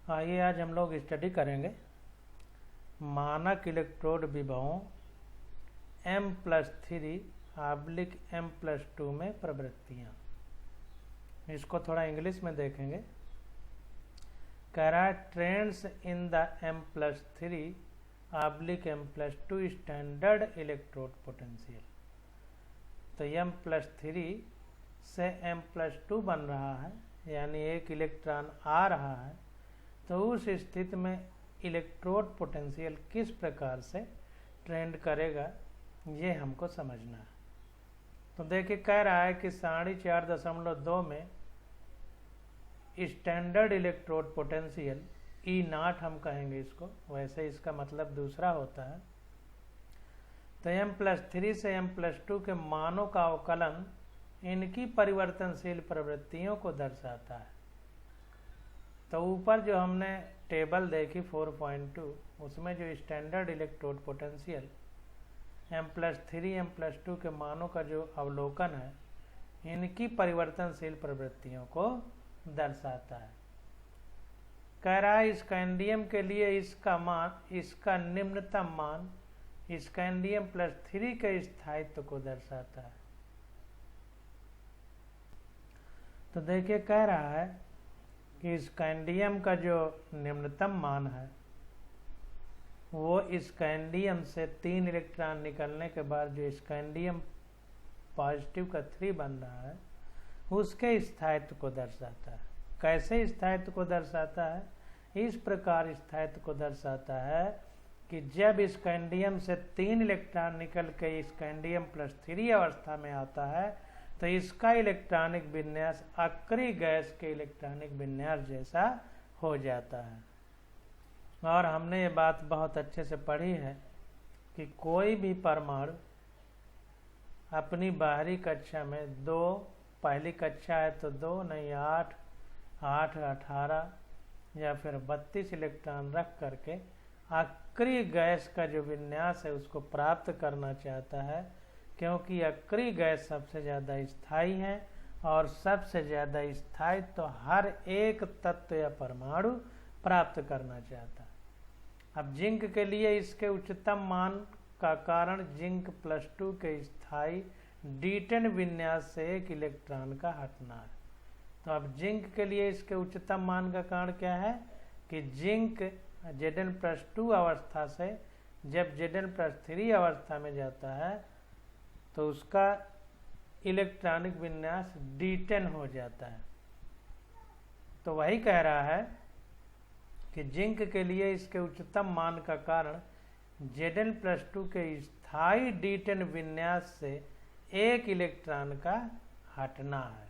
आइए आज हम लोग स्टडी करेंगे मानक इलेक्ट्रोड विभवों M+3/M+2 में प्रवृत्तियाँ। इसको थोड़ा इंग्लिश में देखेंगे। कह रहा है trends in the M+3/M+2 standard electrode potential. तो M+3 से M+2 बन रहा है, यानी एक इलेक्ट्रॉन आ रहा है। तो उस स्थिति में इलेक्ट्रोड पोटेंशियल किस प्रकार से ट्रेंड करेगा, ये हमको समझना है। तो देखिए कह रहा है कि 4.5 में स्टैंडर्ड इलेक्ट्रोड पोटेंशियल E0 हम कहेंगे इसको, वैसे इसका मतलब दूसरा होता है। तो M+3 से M+2 के मानों का अवकलन इनकी परिवर्तनशील प्रवृत्तियों को दर्शाता है। तो ऊपर जो हमने टेबल देखी 4.2, उसमें जो standard electrode potential M+3 M+2 के मानों का जो अवलोकन है, इनकी परिवर्तनशील प्रवृत्तियों को दर्शाता है। कह रहा है स्कैंडियम के लिए इसका निम्नतम मान स्कैंडियम+3 के स्थायित्व को दर्शाता है। तो देखिए कह रहा है कि स्कैंडियम का जो निम्नतम मान है वो स्कैंडियम से 3 इलेक्ट्रॉन निकलने के बाद जो स्कैंडियम पॉजिटिव का 3 बन रहा है, उसके स्थायित्व को दर्शाता है। कैसे स्थायित्व को दर्शाता है? इस प्रकार स्थायित्व को दर्शाता है कि जब स्कैंडियम से 3 इलेक्ट्रॉन निकल के स्कैंडियम+3 अवस्था में आता है, तो इसका इलेक्ट्रॉनिक विन्यास अक्रिय गैस के इलेक्ट्रॉनिक विन्यास जैसा हो जाता है। और हमने ये बात बहुत अच्छे से पढ़ी है कि कोई भी परमाणु अपनी बाहरी कक्षा में 2, पहली कक्षा है तो 2 नहीं 8, 18 या फिर 32 इलेक्ट्रॉन रख करके अक्रिय गैस का जो विन्यास है उसको प्राप्त करना चाहता है, क्योंकि अक्रिय गैस सबसे ज़्यादा स्थायी है और सबसे ज़्यादा स्थायी तो हर एक तत्व या परमाणु प्राप्त करना चाहता है। अब जिंक के लिए इसके उच्चतम मान का कारण जिंक+2 के स्थायी D10 विन्यास से एक इलेक्ट्रॉन का हटना है। तो अब जिंक के लिए इसके उच्चतम मान का कारण क्या है कि जिंक Zn+2 अवस्था से जब Zn+3 अवस्था में जाता है तो उसका इलेक्ट्रॉनिक विन्यास D10 हो जाता है। तो वही कह रहा है कि जिंक के लिए इसके उच्चतम मान का कारण Zn+2 के स्थायी D10 विन्यास से एक इलेक्ट्रॉन का हटना है।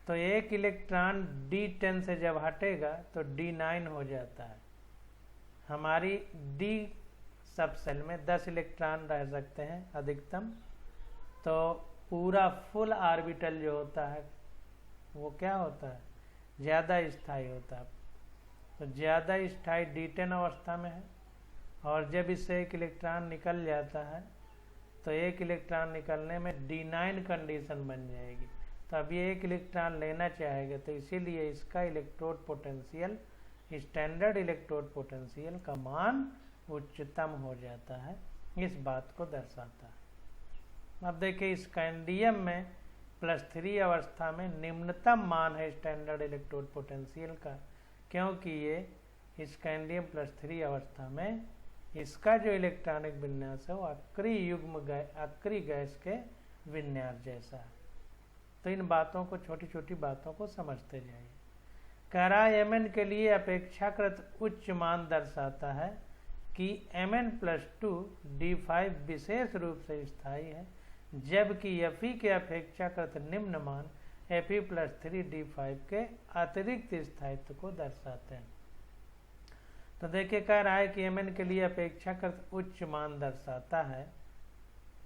तो एक इलेक्ट्रॉन D10 से जब हटेगा तो D9 हो जाता है। हमारी D सब सेल में 10 इलेक्ट्रॉन रह सकते हैं अधिकतम। तो पूरा फुल ऑर्बिटल जो होता है वो क्या होता है? ज़्यादा स्थायी होता है। तो ज़्यादा स्थायी D10 अवस्था में है, और जब इससे एक इलेक्ट्रॉन निकल जाता है तो एक इलेक्ट्रॉन निकलने में D9 कंडीशन बन जाएगी। तो अब ये एक इलेक्ट्रॉन लेना चाहेगा, तो इसीलिए इसका electrode potential standard electrode potential का मान उच्चतम हो जाता है। इस बात को दर्शाता है। अब देखिए स्कैंडियम में +3 अवस्था में निम्नतम मान है स्टैंडर्ड इलेक्ट्रोड पोटेंशियल का, क्योंकि ये स्कैंडियम+3 अवस्था में इसका जो इलेक्ट्रॉनिक विन्यास है वो अक्रिय गैस के विन्यास जैसा है। तो इन बातों को, छोटी छोटी बातों को समझते जाइए। कह रहा है Mn के लिए अपेक्षाकृत उच्च मान दर्शाता है कि Mn+2 D5 विशेष रूप से स्थायी है, जबकि Fe के अपेक्षाकृत निम्न मान Fe+3 D5 के अतिरिक्त स्थायित्व को दर्शाते हैं। तो देखिए कह रहा है कि Mn के लिए अपेक्षाकृत उच्च मान दर्शाता है।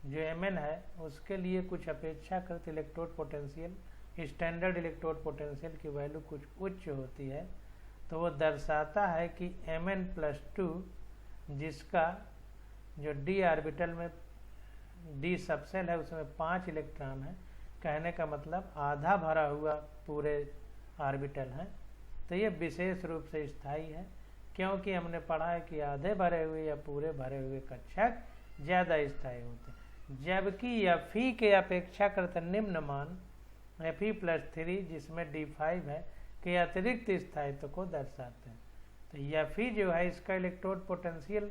जो Mn है उसके लिए कुछ अपेक्षाकृत electrode potential, standard electrode potential की वैल्यू कुछ उच्च होती है। तो वो दर्शाता है कि Mn+2 जिसका जो D ऑर्बिटल में D सबसेल है उसमें 5 इलेक्ट्रॉन है, कहने का मतलब आधा भरा हुआ पूरे ऑर्बिटल है, तो ये विशेष रूप से स्थायी है, क्योंकि हमने पढ़ा है कि आधे भरे हुए या पूरे भरे हुए कक्षक ज़्यादा स्थायी होते हैं, जबकि Fe के अपेक्षाकृत निम्न मान Fe+3 जिसमें D5 है के अतिरिक्त स्थायित्व को दर्शाते हैं। तो Fe जो है इसका इलेक्ट्रोड पोटेंशियल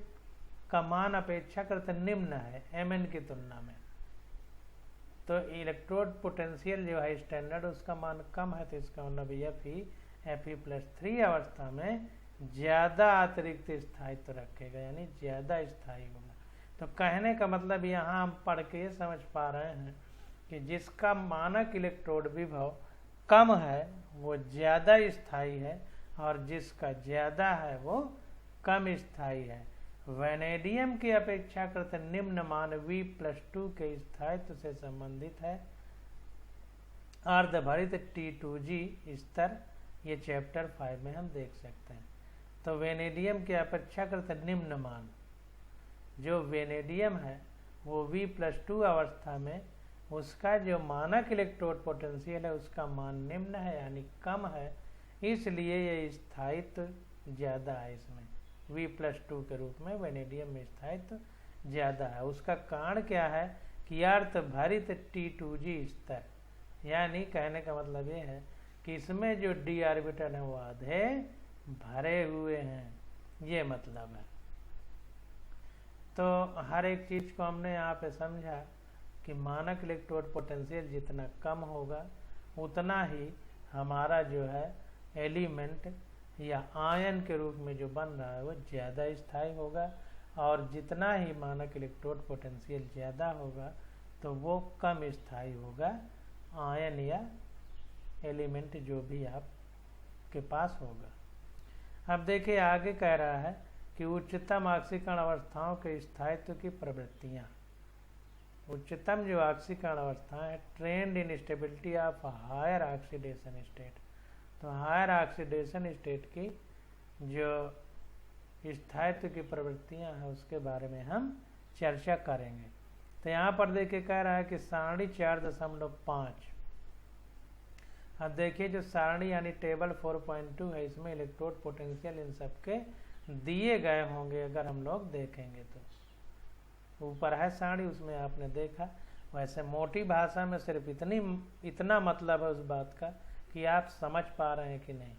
का मान अपेक्षाकृत निम्न है Mn की तुलना में। तो इलेक्ट्रोड पोटेंशियल जो है स्टैंडर्ड उसका मान कम है, तो इसका मतलब Fe+3 अवस्था में ज़्यादा अतिरिक्त स्थायित्व रखेगा, यानी ज़्यादा स्थायी होगा। तो कहने का मतलब यहाँ हम पढ़ के समझ पा रहे हैं कि जिसका मानक इलेक्ट्रोड विभव कम है वो ज़्यादा स्थायी है, और जिसका ज़्यादा है वो कम स्थायी है। वैनेडियम की अपेक्षाकृत निम्न मान V+2 के स्थायित्व से संबंधित है। अर्धभरित T2G स्तर, ये चैप्टर 5 में हम देख सकते हैं। तो वेनेडियम के अपेक्षाकृत निम्न मान, जो वेनेडियम है वो V+2 अवस्था में उसका जो मानक इलेक्ट्रोड पोटेंशियल है उसका मान निम्न है, यानी कम है, इसलिए ये स्थायित्व ज़्यादा है। इसमें V+2 के रूप में वेनेडियम में स्थायित्व ज़्यादा है। उसका कारण क्या है कि अर्धभरित T2G स्तर, यानी कहने का मतलब ये है कि इसमें जो d ऑर्बिटल है वो आधे भरे हुए हैं, ये मतलब है। तो हर एक चीज़ को हमने यहाँ पे समझा कि मानक इलेक्ट्रोड पोटेंशियल जितना कम होगा उतना ही हमारा जो है एलिमेंट या आयन के रूप में जो बन रहा है वो ज़्यादा स्थायी होगा, और जितना ही मानक इलेक्ट्रोड पोटेंशियल ज़्यादा होगा तो वो कम स्थायी होगा आयन या एलिमेंट जो भी आपके पास होगा। अब देखिए आगे कह रहा है कि उच्चतम ऑक्सीकरण अवस्थाओं के स्थायित्व की प्रवृत्तियाँ। उच्चतम जो ऑक्सीकरण अवस्था है, trend in stability of higher oxidation state. तो हायर ऑक्सीडेशन स्टेट की जो स्थायित्व की प्रवृत्तियां हैं उसके बारे में हम चर्चा करेंगे। तो यहाँ पर देखिए कह रहा है कि सारणी 4.5। अब देखिए जो सारणी यानी टेबल 4.2 है, इसमें इलेक्ट्रोड पोटेंशियल इन सबके दिए गए होंगे अगर हम लोग देखेंगे तो। ऊपर है सारणी, उसमें आपने देखा। वैसे मोटी भाषा में सिर्फ इतना मतलब है उस बात का कि आप समझ पा रहे हैं कि नहीं।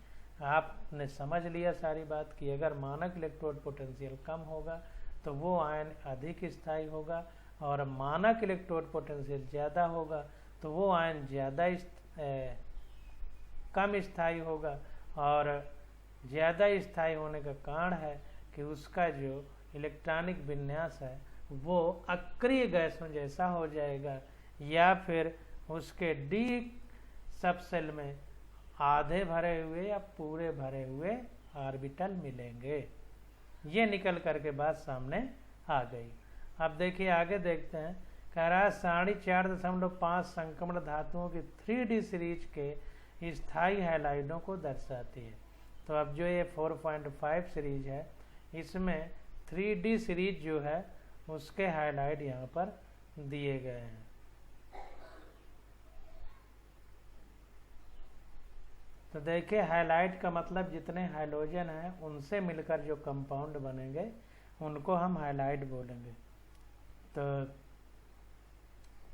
आपने समझ लिया सारी बात कि अगर मानक इलेक्ट्रोड पोटेंशियल कम होगा तो वो आयन अधिक स्थायी होगा, और मानक इलेक्ट्रोड पोटेंशियल ज़्यादा होगा तो वो आयन ज़्यादा कम स्थायी होगा। और ज़्यादा स्थायी होने का कारण है कि उसका जो इलेक्ट्रॉनिक विन्यास है वो अक्रिय गैसों जैसा हो जाएगा, या फिर उसके डी सबसेल में आधे भरे हुए या पूरे भरे हुए ऑर्बिटल मिलेंगे। ये निकल करके बात सामने आ गई। अब देखिए आगे देखते हैं। कह रहा है सारणी 4.5 संक्रमण धातुओं की 3D सीरीज के स्थायी हैलाइडों को दर्शाती है। तो अब जो ये 4.5 सीरीज है इसमें 3D सीरीज जो है उसके हाइलाइट यहाँ पर दिए गए हैं। तो देखिए हाइलाइट का मतलब जितने हाइड्रोजन हैं उनसे मिलकर जो कंपाउंड बनेंगे उनको हम हाइलाइट बोलेंगे। तो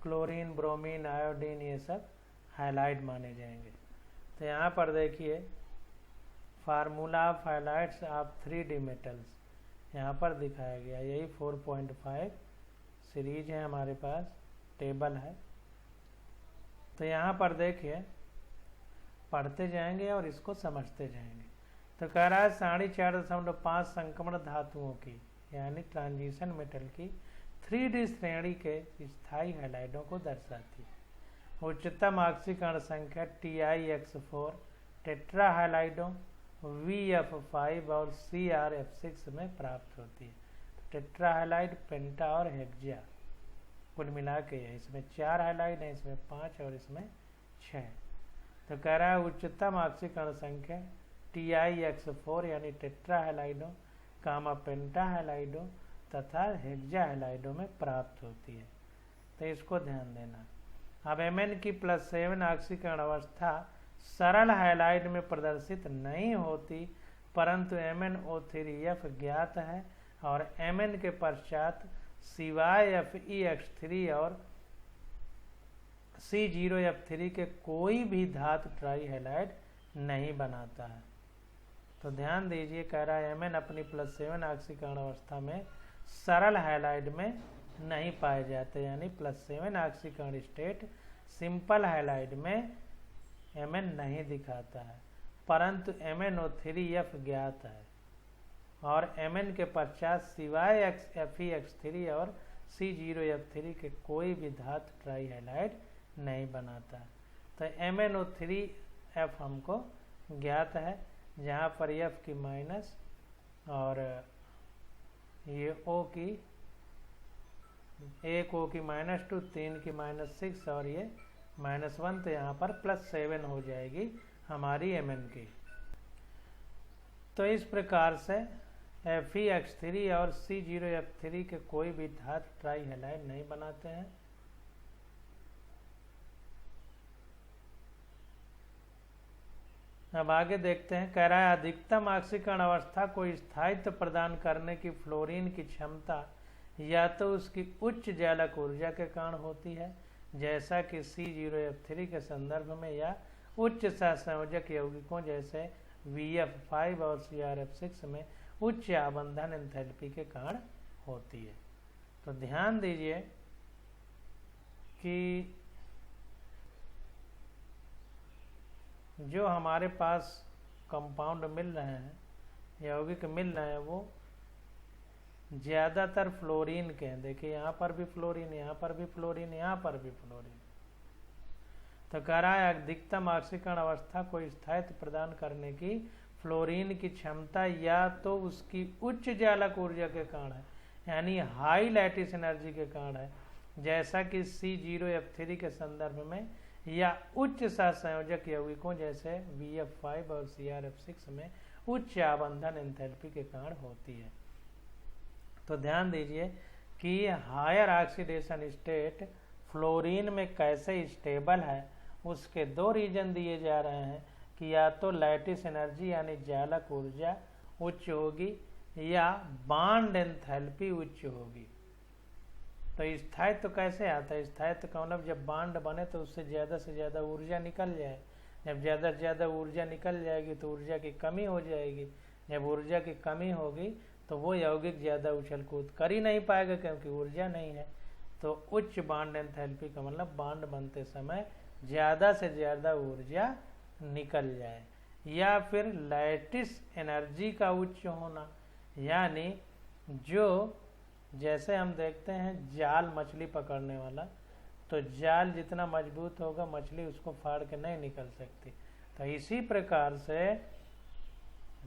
क्लोरीन, ब्रोमीन, आयोडीन ये सब हाइलाइट माने जाएंगे। तो यहाँ पर देखिए formula of highlights of 3D metals यहाँ पर दिखाया गया। यही 4.5 सीरीज है, हमारे पास टेबल है। तो यहाँ पर देखिए पढ़ते जाएंगे और इसको समझते जाएंगे। तो कह रहा है सारणी 4.5 संक्रमण धातुओं की यानी ट्रांजिशन मेटल की 3D श्रेणी के स्थायी हैलाइडों को दर्शाती है। उच्चतम ऑक्सीकरण संख्या TiX4 टेट्रा हैलाइडों VF5 और CrF6 में प्राप्त होती है। तो टेट्रा हैलाइड, पेंटा और हेक्सा कुल मिला के है। इसमें 4 हैलाइड है, इसमें 5 और इसमें 6। तो कह रहा है उच्चतम ऑक्सीकरण संख्या TiX4 यानी टेट्रा हैलाइडों, गामा पेंटा हैलाइडों तथा हेक्सा हैलाइडों में प्राप्त होती है। तो इसको ध्यान देना। अब Mn की +7 ऑक्सीकरण अवस्था सरल हैलाइड में प्रदर्शित नहीं होती, परंतु MnO3F ज्ञात है और Mn के पश्चात सिवाय FeX3 और C0F3 के कोई भी धातु ट्राई हैलाइड नहीं बनाता है। तो ध्यान दीजिए, कह रहा है Mn अपनी +7 ऑक्सीकरण अवस्था में सरल हैलाइड में नहीं पाए जाते, यानी +7 ऑक्सीकरण स्टेट सिंपल हैलाइड में Mn नहीं दिखाता है, परंतु MnO3F ज्ञात है और Mn के पश्चात सिवाय FeX3 और C0F3 के कोई भी धातु ट्राई हैलाइड नहीं बनाता। तो MnO3F हमको ज्ञात है, जहाँ पर F की माइनस और ये O की, एक O की -2, 3 की -6 और ये -1, तो यहाँ पर +7 हो जाएगी हमारी Mn की। तो इस प्रकार से FeX3 और C0F3 के कोई भी धातु ट्राई हैलाइड नहीं बनाते हैं। अब आगे देखते हैं, कह रहा है अधिकतम ऑक्सीकरण अवस्था को स्थायित्व प्रदान करने की फ्लोरीन की क्षमता या तो उसकी उच्च जालक ऊर्जा के कारण होती है, जैसा कि C0F3 के संदर्भ में, या उच्च सहसंयोजक यौगिकों जैसे VF5 और CrF6 में उच्च आबंधन एंथैल्पी के कारण होती है। तो ध्यान दीजिए कि जो हमारे पास कंपाउंड मिल रहे हैं, यौगिक मिल रहे हैं, वो ज़्यादातर फ्लोरीन के हैं। देखिए यहाँ पर भी फ्लोरीन, यहाँ पर भी फ्लोरीन, यहाँ पर भी फ्लोरीन। तो कह रहा है अधिकतम ऑक्सीकरण अवस्था को स्थायित्व प्रदान करने की फ्लोरीन की क्षमता या तो उसकी उच्च जालक ऊर्जा के कारण है, यानी हाई लैटिस एनर्जी के कारण है, जैसा कि C0F3 के संदर्भ में, या उच्च सहसंयोजक यौगिकों जैसे VF5 और CrF6 में उच्च आबंधन एंथैल्पी के कारण होती है। तो ध्यान दीजिए कि हायर ऑक्सीडेशन स्टेट फ्लोरीन में कैसे स्टेबल है, उसके दो रीजन दिए जा रहे हैं कि या तो लैटिस एनर्जी यानी जालक ऊर्जा उच्च होगी या बॉन्ड एंथैल्पी उच्च होगी। तो स्थायित्व तो कैसे आता है? स्थायित्व का मतलब जब बॉन्ड बने तो उससे ज़्यादा से ज़्यादा ऊर्जा निकल जाए। जब ज़्यादा से ज़्यादा ऊर्जा निकल जाएगी तो ऊर्जा की कमी हो जाएगी। जब ऊर्जा की कमी होगी तो वो यौगिक ज़्यादा उछल कूद कर ही नहीं पाएगा, क्योंकि ऊर्जा नहीं है। तो उच्च बॉन्ड एंथैल्पी का मतलब बॉन्ड बनते समय ज़्यादा से ज़्यादा ऊर्जा निकल जाए, या फिर लैटिस एनर्जी का उच्च होना, यानी जो जैसे हम देखते हैं जाल मछली पकड़ने वाला, तो जाल जितना मजबूत होगा मछली उसको फाड़ के नहीं निकल सकती। तो इसी प्रकार से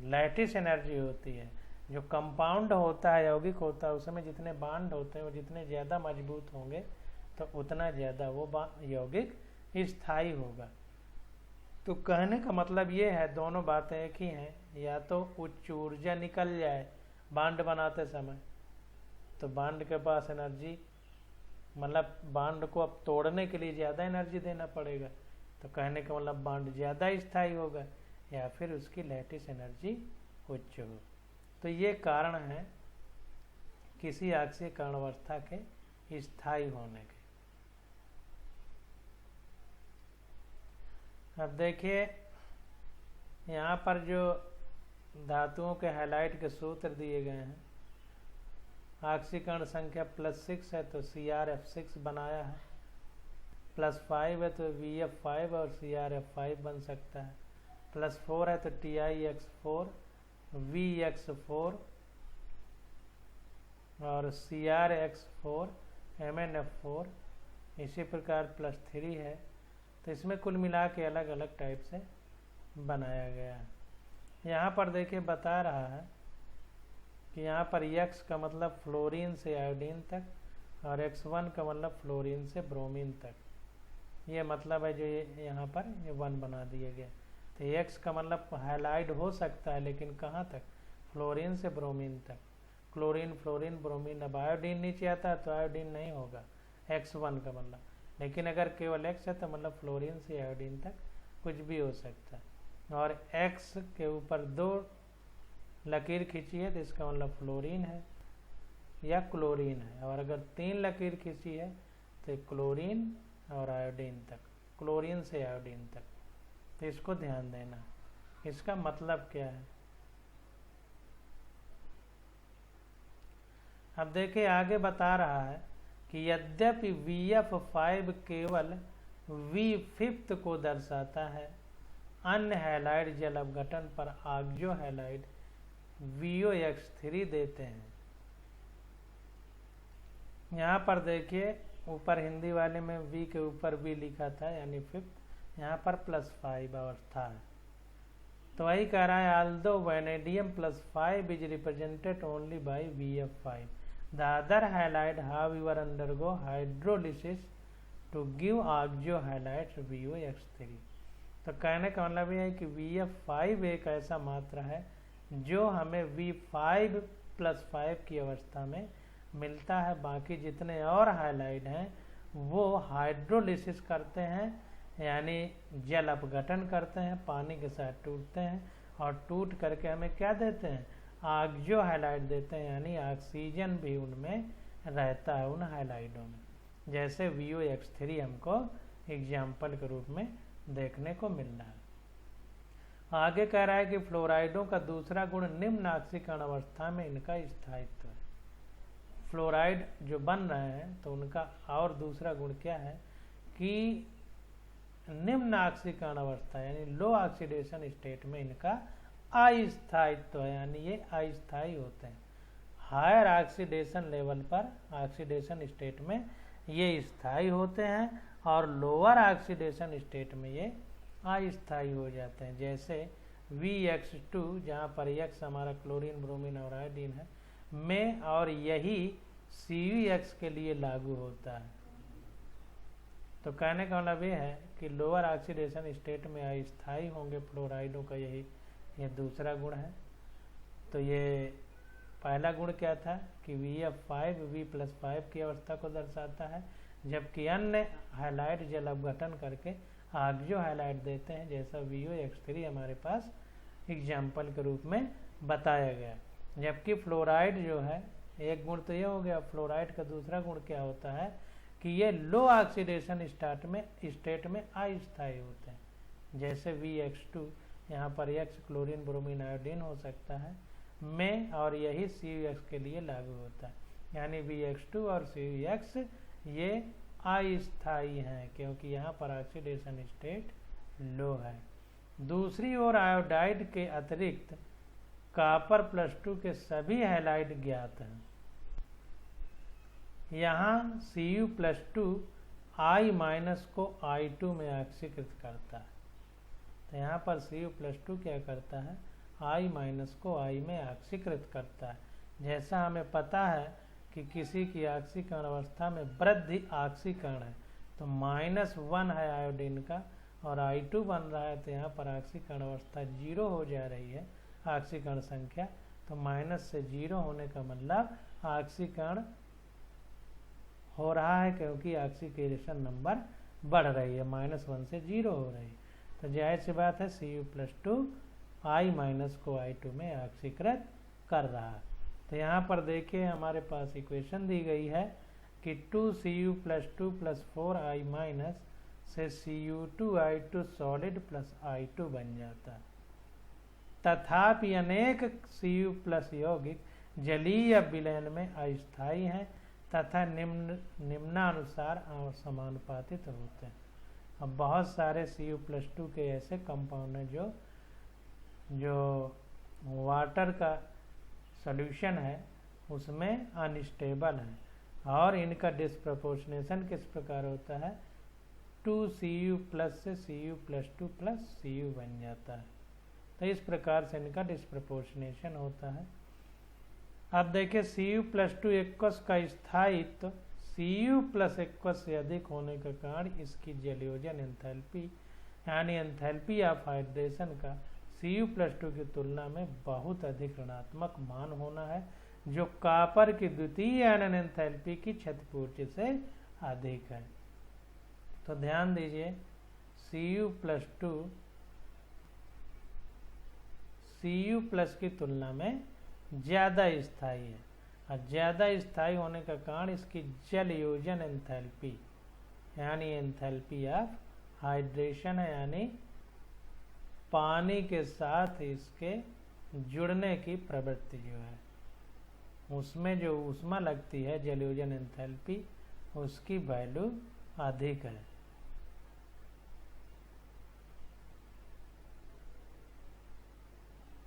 लैटिस एनर्जी होती है। जो कंपाउंड होता है, यौगिक होता है, उसमें जितने बॉन्ड होते हैं वो जितने ज़्यादा मजबूत होंगे तो उतना ज़्यादा वो यौगिक स्थायी होगा। तो कहने का मतलब ये है, दोनों बातें एक ही हैं। या तो उच्च ऊर्जा निकल जाए बॉन्ड बनाते समय, तो बॉन्ड के पास एनर्जी, मतलब बॉन्ड को अब तोड़ने के लिए ज़्यादा एनर्जी देना पड़ेगा, तो कहने का मतलब बॉन्ड ज़्यादा स्थायी होगा, या फिर उसकी लैटिस एनर्जी उच्च हो। तो ये कारण है किसी ऑक्सीकरण अवस्था के स्थायी होने के। अब देखिए यहाँ पर जो धातुओं के हैलाइड के सूत्र दिए गए हैं, ऑक्सीकरण संख्या +6 है तो CrF6 बनाया है, +5 है तो VF5 और CrF5 बन सकता है, +4 है तो TiX4 VX4 और CrX4 MnF4। इसी प्रकार +3 है। तो इसमें कुल मिला के अलग अलग टाइप से बनाया गया है। यहाँ पर देखिए बता रहा है कि यहाँ पर X का मतलब फ्लोरीन से आयोडीन तक और X1 का मतलब फ्लोरीन से ब्रोमीन तक। ये मतलब है जो ये यहाँ पर ये 1 बना दिया गया। तो X का मतलब हैलाइड हो सकता है, लेकिन कहाँ तक? फ्लोरीन से ब्रोमीन तक। Chlorine, fluorine, bromine. अब आयोडीन नीचे आता है तो आयोडीन नहीं होगा X1 का मतलब, लेकिन अगर केवल X है तो मतलब फ्लोरीन से आयोडीन तक कुछ भी हो सकता है। और X के ऊपर 2 लकीर खींची है तो इसका मतलब फ्लोरीन है या क्लोरीन है, और अगर 3 लकीर खींची है तो क्लोरीन और आयोडीन तक, क्लोरीन से आयोडीन तक। तो इसको ध्यान देना, इसका मतलब क्या है। अब देखिए आगे बता रहा है कि यद्यपि VF5 केवल V5 को दर्शाता है, अन्य हैलाइड जल अपघटन पर ऑक्सो हैलाइड VOX3 देते हैं। यहाँ पर देखिए ऊपर हिंदी वाले में V के ऊपर V लिखा था यानी 5th, यहाँ पर +5 अवस्था है। तो वही कह रहा है although vanadium +5 is represented only by VF5, the other halide however undergo hydrolysis to give oxo halides VOX3। तो कहने का मतलब यह है कि VF5 एक ऐसा मात्रा है जो हमें V5+5 की अवस्था में मिलता है। बाकी जितने और हाइलाइड हैं वो हाइड्रोलिसिस करते हैं यानी जल अपघटन करते हैं, पानी के साथ टूटते हैं और टूट करके हमें क्या देते हैं, ऑक्सो हैलाइड देते हैं, यानी ऑक्सीजन भी उनमें रहता है उन हैलाइडों में। जैसे VOX3 हमको एग्जाम्पल के रूप में देखने को मिल रहा है। आगे कह रहा है कि फ्लोराइडों का दूसरा गुण निम्न ऑक्सीकरण अवस्था में इनका स्थायित्व है। फ्लोराइड जो बन रहे हैं तो उनका और दूसरा गुण क्या है कि निम्न ऑक्सीकरण अवस्था यानी लो ऑक्सीडेशन स्टेट में इनका अस्थायित्व है, यानी ये अस्थायी होते हैं। हायर ऑक्सीडेशन लेवल पर ऑक्सीडेशन स्टेट में ये स्थायी होते हैं और लोअर ऑक्सीडेशन स्टेट में ये अस्थायी हो जाते हैं। जैसे VX2 जहाँ पर X हमारा क्लोरीन, ब्रोमीन और आयोडीन है में, और यही CuX के लिए लागू होता है। तो कहने का मतलब ये है कि लोअर ऑक्सीडेशन स्टेट में अस्थायी होंगे फ्लोराइडों का, यही ये दूसरा गुण है। तो ये पहला गुण क्या था कि VF5 V+5 की अवस्था को दर्शाता है, जबकि अन्य हैलाइड जल अपघटन करके ऑक्सो हैलाइड देते हैं, जैसा VOX3 हमारे पास एग्जाम्पल के रूप में बताया गया। जबकि फ्लोराइड जो है, एक गुण तो ये हो गया, फ्लोराइड का दूसरा गुण क्या होता है कि ये लो ऑक्सीडेशन स्टेट में अस्थायी होते हैं। जैसे VX2 यहाँ पर X क्लोरीन, ब्रोमीन, आयोडीन हो सकता है में, और यही CuX के लिए लागू होता है। यानी VX2 और CuX ये अस्थायी हैं क्योंकि यहाँ पर ऑक्सीडेशन स्टेट लो है। दूसरी ओर आयोडाइड के अतिरिक्त कॉपर +2 के सभी हैलाइड ज्ञात हैं। यहाँ Cu+2 I- को I2 में ऑक्सीकृत करता है। तो यहाँ पर Cu+2 क्या करता है, I- को I में ऑक्सीकृत करता है। जैसा हमें पता है कि किसी की ऑक्सीकरण अवस्था में वृद्धि ऑक्सीकरण है तो -1 है आयोडीन का और I2 बन रहा है, तो यहाँ पर ऑक्सीकरण अवस्था 0 हो जा रही है ऑक्सीकरण संख्या। तो माइनस से 0 होने का मतलब ऑक्सीकरण हो रहा है क्योंकि ऑक्सीकेशन नंबर बढ़ रही है, -1 से 0 हो रही है। तो जाहिर सी बात है Cu+2 I- को I2 में ऑक्सीकृत कर रहा है। तो यहाँ पर देखिए हमारे पास इक्वेशन दी गई है कि 2Cu+2 + 4I- से Cu2I2 सॉलिड प्लस I2 बन जाता है। तथापि अनेक Cu+ यौगिक जलीय विलयन में अस्थायी हैं तथा निम्नानुसार और समानुपातित होते हैं। अब बहुत सारे Cu+2 के ऐसे कंपाउंड हैं जो वाटर का सॉल्यूशन है उसमें अनस्टेबल है और इनका डिस्प्रपोर्शनेशन किस प्रकार होता है, 2Cu+ से Cu+2 + Cu बन जाता है। तो इस प्रकार से इनका डिस्प्रपोर्शनेशन होता है। अब देखिए Cu+2 एक्वस का स्थायित्व Cu+1 से अधिक होने के कारण इसकी जलयोजन एंथैल्पी यानी एंथैल्पी ऑफ हाइड्रेशन का Cu+2 की तुलना में बहुत अधिक ऋणात्मक मान होना है, जो कॉपर की द्वितीय आयनन एंथैल्पी की क्षतिपूर्ति से अधिक है। तो ध्यान दीजिए Cu प्लस की तुलना में ज़्यादा स्थायी है। और ज़्यादा स्थायी होने का कारण इसकी जल योजन एंथैल्पी यानी एंथैल्पी ऑफ हाइड्रेशन है, यानी पानी के साथ इसके जुड़ने की प्रवृत्ति जो है, उसमें जो ऊष्मा लगती है जलयोजन एंथैल्पी, उसकी वैल्यू अधिक है।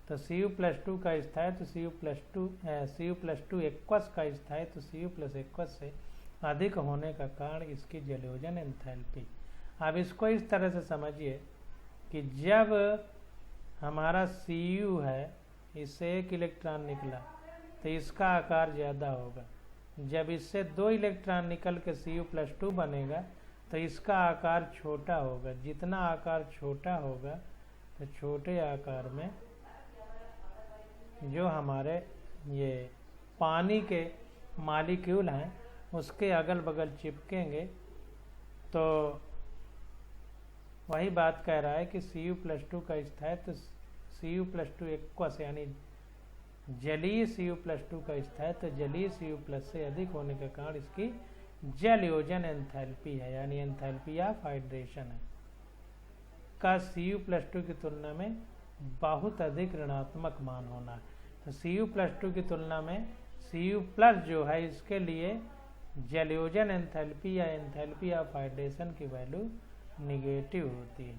तो Cu+2 का स्थायित्व Cu+2 एक्वस का स्थायित्व Cu+aqueous से अधिक होने का कारण इसकी जलयोजन एंथैल्पी। अब इसको इस तरह से समझिए कि जब हमारा Cu है, इससे 1 इलेक्ट्रॉन निकला तो इसका आकार ज़्यादा होगा। जब इससे 2 इलेक्ट्रॉन निकल के Cu+2 बनेगा तो इसका आकार छोटा होगा। जितना आकार छोटा होगा तो छोटे आकार में जो हमारे ये पानी के मॉलिक्यूल हैं उसके अगल बगल चिपकेंगे। तो वही बात कह रहा है कि Cu+2 का स्थायित्व Cu+2 एक्वस यानी जलीय Cu+2 का स्थायित्व जलीय Cu+ से अधिक होने के कारण इसकी जल योजन एंथैल्पी है, यानी एंथैल्पी ऑफ हाइड्रेशन है का Cu+2 की तुलना में बहुत अधिक ऋणात्मक मान होना है। तो Cu+2 की तुलना में Cu+ जो है इसके लिए जलयोजन एंथैल्पी या एंथैल्पी ऑफ हाइड्रेशन की वैल्यू निगेटिव होती है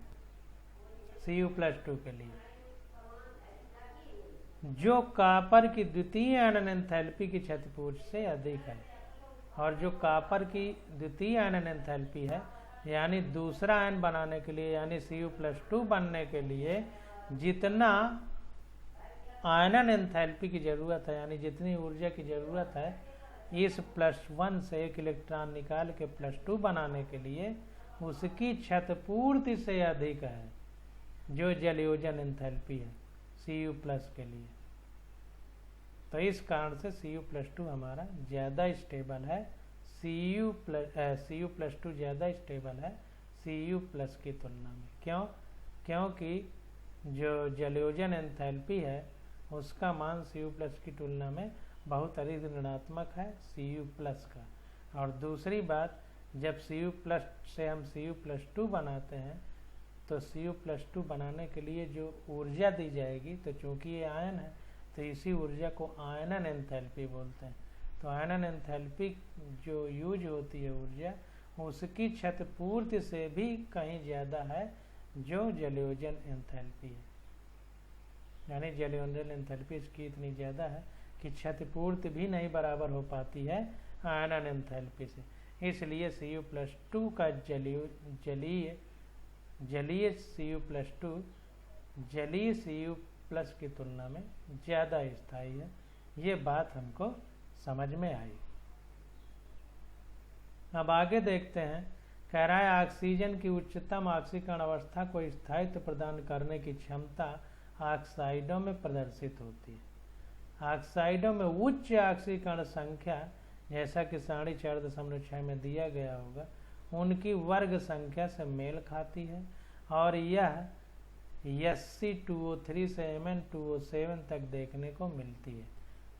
Cu+2 के लिए, जो कॉपर की द्वितीय आयनन एंथैल्पी की क्षतिपूर्ति से अधिक है। और जो कॉपर की द्वितीय आयनन एंथैल्पी है, यानी दूसरा आयन बनाने के लिए, यानी Cu+2 बनने के लिए जितना आयनन एंथैल्पी की ज़रूरत है, यानी जितनी ऊर्जा की ज़रूरत है इस +1 से 1 इलेक्ट्रॉन निकाल के +2 बनाने के लिए, उसकी क्षतिपूर्ति से अधिक है जो जलयोजन एंथैल्पी है Cu+ के लिए। तो इस कारण से Cu+2 हमारा ज़्यादा स्टेबल है, Cu+2 ज़्यादा स्टेबल है Cu+ की तुलना में। क्यों? क्योंकि जो जलयोजन एंथैल्पी है उसका मान Cu+ की तुलना में बहुत अधिक ऋणात्मक है Cu+ का। और दूसरी बात, जब Cu+ से हम Cu+2 बनाते हैं तो Cu+2 बनाने के लिए जो ऊर्जा दी जाएगी, तो चूँकि ये आयन है तो इसी ऊर्जा को आयनन एंथैल्पी बोलते हैं। तो आयनन एंथैल्पी जो यूज होती है ऊर्जा, उसकी क्षतिपूर्ति से भी कहीं ज़्यादा है जो जलयोजन एंथैल्पी है, यानी जलयोजन एंथैल्पी इसकी इतनी ज़्यादा है कि क्षतिपूर्ति भी नहीं बराबर हो पाती है आयनन एंथैल्पी से। इसलिए Cu+2 का जलीय Cu+2 जलीय Cu+ की तुलना में ज़्यादा स्थायी है। ये बात हमको समझ में आई। अब आगे देखते हैं। कह रहा है ऑक्सीजन की उच्चतम ऑक्सीकरण अवस्था को स्थायित्व प्रदान करने की क्षमता ऑक्साइडों में प्रदर्शित होती है। ऑक्साइडों में उच्च ऑक्सीकरण संख्या, जैसा कि 4.6 में दिया गया होगा, उनकी वर्ग संख्या से मेल खाती है और यह Sc2O3 से Mn2O7 तक देखने को मिलती है।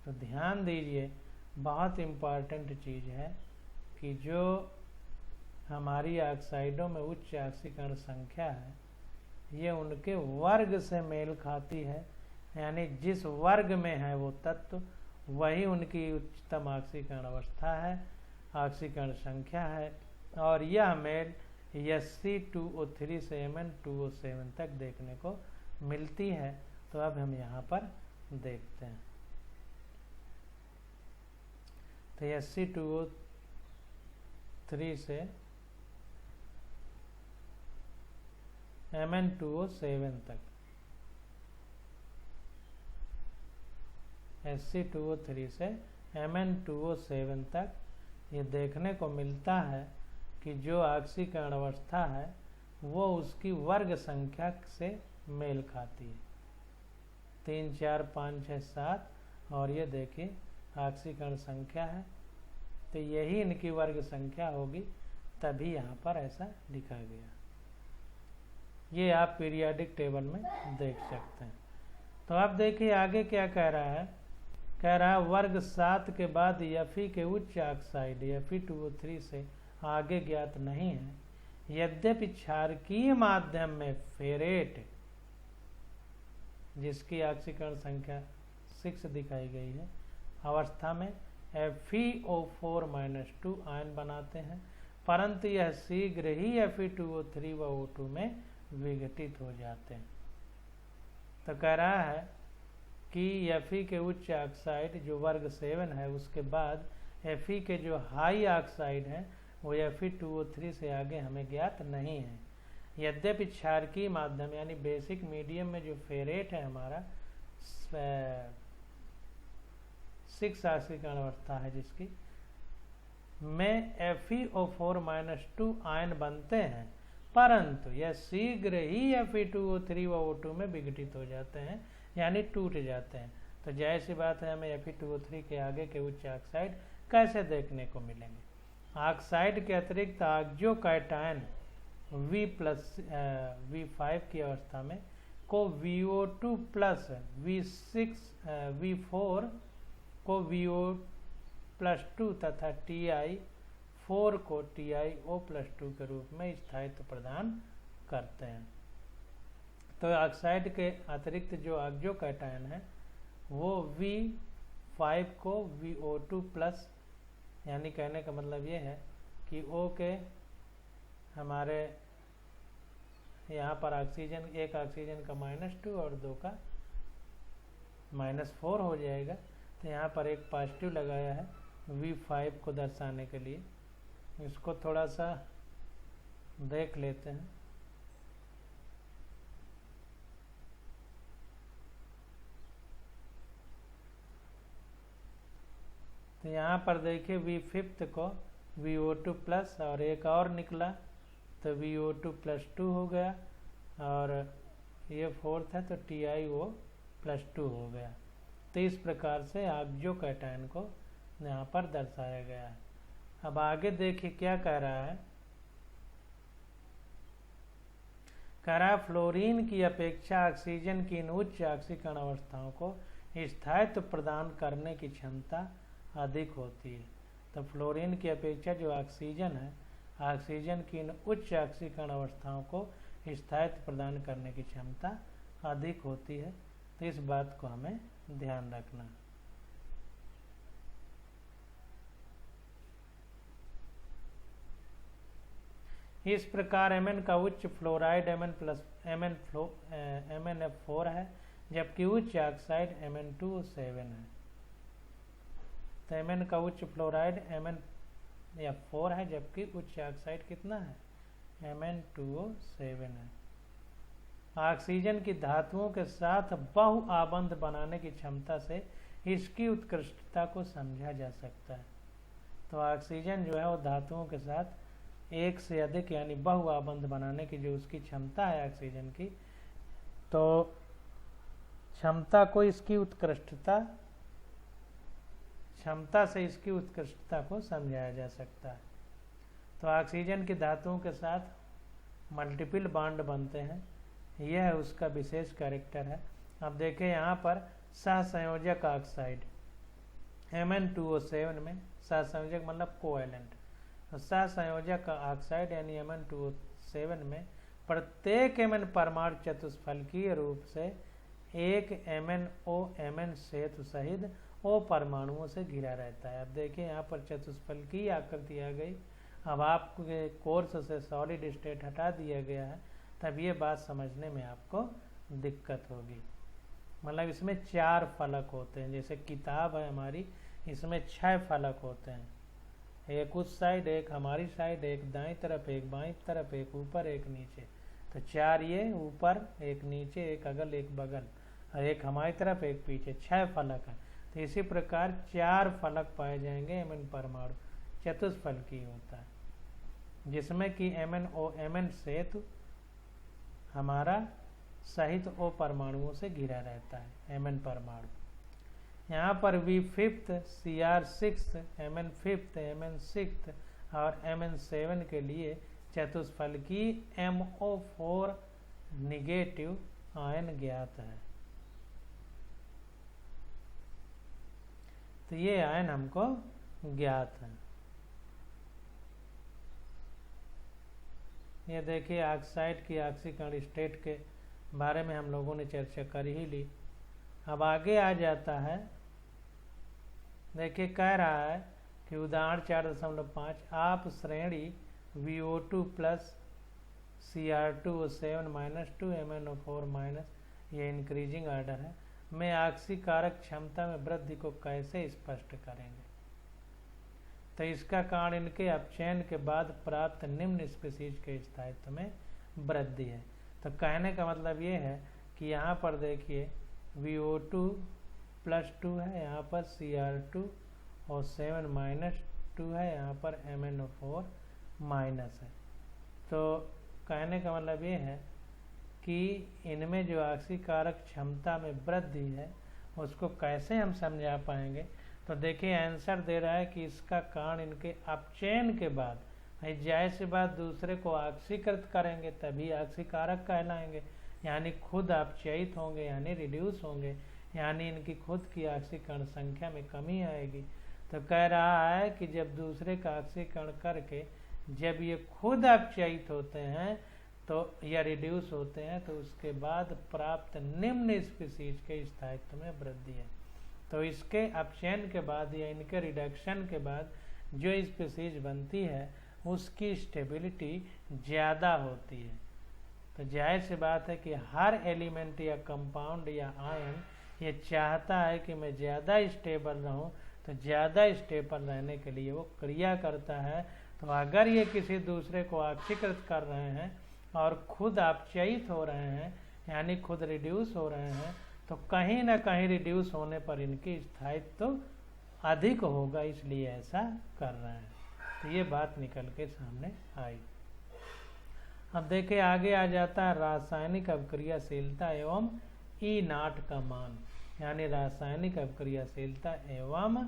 तो ध्यान दीजिए, बहुत इम्पॉर्टेंट चीज़ है कि जो हमारी ऑक्साइडों में उच्च ऑक्सीकरण संख्या है, ये उनके वर्ग से मेल खाती है, यानी जिस वर्ग में है वो तत्व वही उनकी उच्चतम ऑक्सीकरण अवस्था है, ऑक्सीकरण संख्या है। और यह मेल Sc2O3 से Mn2O7 तक देखने को मिलती है। तो अब हम यहाँ पर देखते हैं। तो Sc2O3 से Mn2O7 तक, Sc2O3 से Mn2O7 तक ये देखने को मिलता है कि जो ऑक्सीकरण अवस्था है वो उसकी वर्ग संख्या से मेल खाती है। 3, 4, 5, 6, 7 और ये देखिए ऑक्सीकरण संख्या है, तो यही इनकी वर्ग संख्या होगी, तभी यहाँ पर ऐसा लिखा गया। ये आप पीरियाडिक टेबल में देख सकते हैं। तो अब देखिए आगे क्या कह रहा है, कह रहा है वर्ग 7 के बाद Fe के उच्च ऑक्साइड Fe2O3 से आगे ज्ञात नहीं है, यद्यपि क्षारकीय माध्यम में फेरेट जिसकी ऑक्सीकरण संख्या 6 दिखाई गई है अवस्था में FeO4-2 आयन बनाते हैं, परंतु यह शीघ्र ही Fe2O3 व O2 में विघटित हो जाते हैं। तो कह रहा है कि Fe के उच्च ऑक्साइड जो वर्ग 7 है उसके बाद Fe के जो हाई ऑक्साइड है वो Fe2O3 से आगे हमें ज्ञात नहीं है, यद्यपि क्षारकीय माध्यम यानी बेसिक मीडियम में जो फेरेट है हमारा 6 ऑक्सीकरण अवस्था है जिसकी में FeO4-2 आयन बनते हैं, परंतु यह शीघ्र ही Fe2O3 व O2 में विघटित हो जाते हैं यानी टूट जाते हैं। तो जाहिर बात है हमें Fe2O3 के आगे के उच्च ऑक्साइड कैसे देखने को मिलेंगे। ऑक्साइड के अतिरिक्त ऑक्सो कैटायन V5 की अवस्था में को VO2 प्लस V4 को VO+2 तथा Ti4 को TiO+2 के रूप में स्थायित्व प्रदान करते हैं। तो ऑक्साइड के अतिरिक्त जो ऑक्सो कैटायन है वो V5 को VO2 प्लस यानी कहने का मतलब ये है कि O के हमारे यहाँ पर ऑक्सीजन एक ऑक्सीजन का -2 और 2 का -4 हो जाएगा। तो यहाँ पर एक पॉजिटिव लगाया है V5 को दर्शाने के लिए, इसको थोड़ा सा देख लेते हैं। तो यहाँ पर देखिए V5 को VO2 प्लस और एक और निकला तो VO2+2 हो गया और ये 4th है तो TiO+2 हो गया। तो इस प्रकार से ऑक्सो कैटायन को यहाँ पर दर्शाया गया है। अब आगे देखिए क्या कह रहा है, कह रहा है फ्लोरीन की अपेक्षा ऑक्सीजन की इन उच्च ऑक्सीकरण अवस्थाओं को स्थायित्व प्रदान करने की क्षमता अधिक होती है। तो फ्लोरीन की अपेक्षा जो ऑक्सीजन है, ऑक्सीजन की इन उच्च ऑक्सीकरण अवस्थाओं को स्थायित्व प्रदान करने की क्षमता अधिक होती है। तो इस बात को हमें ध्यान रखना। इस प्रकार Mn का उच्च फ्लोराइड MnF4 है, जबकि उच्च ऑक्साइड Mn2O7 है। तो Mn का उच्च फ्लोराइड MnF4 है, जबकि उच्च ऑक्साइड कितना है Mn2O7 है। ऑक्सीजन की धातुओं के साथ बहु आबंध बनाने की क्षमता से इसकी उत्कृष्टता को समझा जा सकता है। तो ऑक्सीजन जो है वो धातुओं के साथ एक से अधिक यानी बहु आबंध बनाने की जो उसकी क्षमता है ऑक्सीजन की, तो क्षमता को इसकी क्षमता से इसकी उत्कृष्टता को समझाया जा सकता है। तो ऑक्सीजन की धातुओं के साथ मल्टीपल बॉन्ड बनते हैं, यह उसका विशेष कैरेक्टर है। अब देखें यहाँ पर सहसंयोजक ऑक्साइड Mn2O7 में, सहसंयोजक मतलब कोएलेंट, तो सहसंयोजक ऑक्साइड यानी Mn2O7 में प्रत्येक Mn परमाणु चतुष्फलकीय रूप से एक MnO सेतु सहित O परमाणुओं से घिरा रहता है। अब देखिए यहाँ पर चतुष्फलकीय आकृति आ गई। अब आपके कोर्स से सॉलिड स्टेट हटा दिया गया है, तब ये बात समझने में आपको दिक्कत होगी। मतलब इसमें 4 फलक होते हैं, जैसे किताब है हमारी, इसमें 6 फलक होते हैं, एक उस साइड, एक हमारी साइड, एक दाईं तरफ, एक बाईं तरफ, एक ऊपर, एक नीचे। तो 4 ये ऊपर, एक नीचे, एक अगल, एक बगल, और एक हमारी तरफ, एक पीछे, 6 फलक है। तो इसी प्रकार 4 फलक पाए जाएंगे Mn परमाणु, चतुष्फलकीय होता है, जिसमें कि MnO सेतु हमारा सहित O परमाणुओं से घिरा रहता है Mn परमाणु। यहाँ पर V5, Cr6, Mn5, Mn6 और Mn7 के लिए चतुष्फलकीय MO4 निगेटिव आयन ज्ञात है। तो ये आयन हमको ज्ञात है। ये देखिए ऑक्साइड की ऑक्सीकरण स्टेट के बारे में हम लोगों ने चर्चा कर ही ली। अब आगे आ जाता है, देखिए कह रहा है कि उदाहरण 4.5 आप श्रेणी VO2 प्लस Cr2O7 -2 MnO4 ये इंक्रीजिंग ऑर्डर है में ऑक्सीकारक क्षमता में वृद्धि को कैसे स्पष्ट करेंगे। तो इसका कारण इनके अपचयन के बाद प्राप्त निम्न स्पीशीज के स्थायित्व में वृद्धि है। तो कहने का मतलब ये है कि यहाँ पर देखिए VO2 +2 है, यहाँ पर Cr2O7 -2 है, यहाँ पर MnO4 है। तो कहने का मतलब ये है कि इनमें जो ऑक्सीकारक क्षमता में वृद्धि है उसको कैसे हम समझा पाएंगे। तो देखिए आंसर दे रहा है कि इसका कारण इनके अपचयन के बाद जाहिर सी बात दूसरे को ऑक्सीकृत करेंगे तभी ऑक्सीकारक कहलाएंगे, यानी खुद अपचयित होंगे यानी रिड्यूस होंगे, यानी इनकी खुद की ऑक्सीकरण संख्या में कमी आएगी। तो कह रहा है कि जब दूसरे का ऑक्सीकरण करके जब ये खुद अपचयित होते हैं तो या रिड्यूस होते हैं तो उसके बाद प्राप्त निम्न स्पीशीज के स्थायित्व में वृद्धि है। तो इसके अपचयन के बाद या इनके रिडक्शन के बाद जो स्पीशीज बनती है उसकी स्टेबिलिटी ज़्यादा होती है। तो जाहिर सी बात है कि हर एलिमेंट या कंपाउंड या आयन ये चाहता है कि मैं ज़्यादा स्टेबल रहूं, तो ज़्यादा स्टेबल रहने के लिए वो क्रिया करता है। तो अगर ये किसी दूसरे को ऑक्सीकृत कर रहे हैं और खुद अपचयित हो रहे हैं यानी खुद रिड्यूस हो रहे हैं तो कहीं ना कहीं रिड्यूस होने पर इनकी स्थायित्व तो अधिक होगा, इसलिए ऐसा कर रहे हैं। तो ये बात निकल के सामने आई। अब देखिए आगे आ जाता है रासायनिक अभिक्रियाशीलता एवं E0 का मान, यानी रासायनिक अभिक्रियाशीलता एवं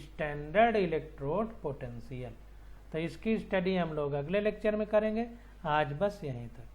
स्टैंडर्ड इलेक्ट्रोड पोटेंशियल। तो इसकी स्टडी हम लोग अगले लेक्चर में करेंगे। आज बस यहीं तक।